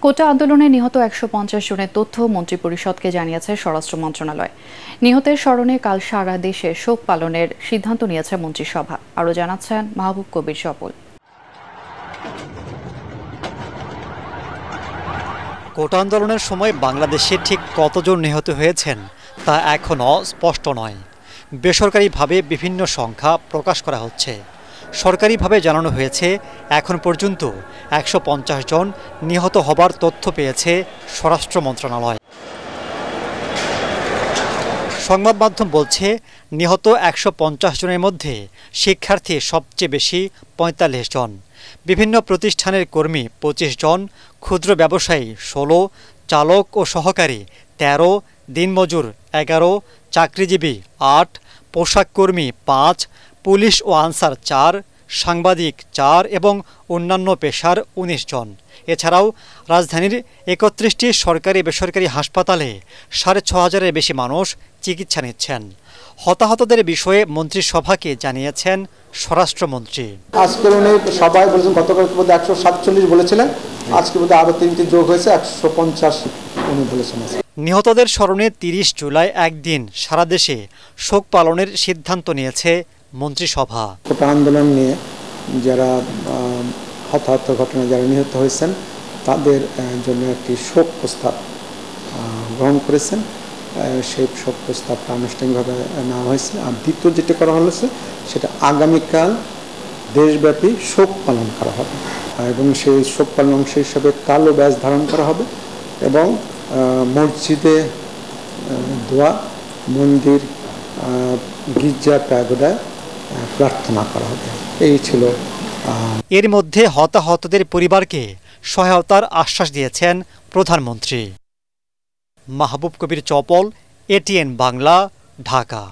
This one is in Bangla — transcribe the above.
কোটা আন্দোলনে নিহত ১৫০ জনের তথ্য মন্ত্রিপরিষদকে জানিয়েছে স্বরাষ্ট্র মন্ত্রণালয়। নিহতের স্মরণে কাল সারা দেশে শোক পালনের সিদ্ধান্ত নিয়েছে মন্ত্রিসভা। আরও জানাচ্ছেন মাহবুব কবির চপল। কোটা আন্দোলনের সময় বাংলাদেশে ঠিক কতজন নিহত হয়েছেন তা এখনও স্পষ্ট নয়। বেসরকারিভাবে বিভিন্ন সংখ্যা প্রকাশ করা হচ্ছে। সরকারিভাবে জানানো হয়েছে এখন পর্যন্ত ১৫০ জন নিহত হবার তথ্য পেয়েছে স্বরাষ্ট্র মন্ত্রণালয়। সংবাদ মাধ্যম বলছে নিহত ১৫০ জনের মধ্যে শিক্ষার্থী সবচেয়ে বেশি ৪৫ জন, বিভিন্ন প্রতিষ্ঠানের কর্মী ২৫ জন, ক্ষুদ্র ব্যবসায়ী ১৬, চালক ও সহকারী ১৩, দিনমজুর ১১, চাকরিজীবী ৮, পোশাক কর্মী ৫, পুলিশ ও আনসার ৪, সাংবাদিক ৪ এবং অন্যান্য পেশার ১৯ জন। এছাড়াও রাজধানীর ৩১টি সরকারি বেসরকারি হাসপাতালে ৬,৫০০-এর বেশি মানুষ চিকিৎসা নিচ্ছেন। হতাহতদের বিষয়ে মন্ত্রিসভাকে জানিয়েছেন স্বরাষ্ট্রমন্ত্রী। আজকের উনি সবাই বলেছেন, গতকাল বোধ ১৪৭ বলেছিলেন, আজকে বোধ আরো ৩টি যোগ হয়েছে ১৫০ উনি বলেছেন। নিহতদের স্মরণে ৩০ জুলাই একদিন সারা দেশে শোক পালনের সিদ্ধান্ত নিয়েছে মন্ত্রিসভা। কোটা আন্দোলন নিয়ে যারা হতাহত ঘটনায় যারা নিহত হয়েছেন তাদের জন্য একটি শোক প্রস্তাব গ্রহণ করেছেন। সেই শোক প্রস্তাবটা আনুষ্ঠানিকভাবে নেওয়া হয়েছে। আর দ্বিতীয় যেটা করা হয়েছে সেটা আগামীকাল দেশব্যাপী শোক পালন করা হবে এবং সেই শোক পালন অংশ হিসাবে কালো ব্যাজ ধারণ করা হবে এবং মসজিদে দোয়া, মন্দির, গির্জা, প্যাগোডায় প্রার্থনা করা হবে। এই ছিল। এর মধ্যে হতাহতদের পরিবারকে সহায়তার আশ্বাস দিয়েছেন প্রধানমন্ত্রী। মাহবুব কবির চপল, এটিএন বাংলা, ঢাকা।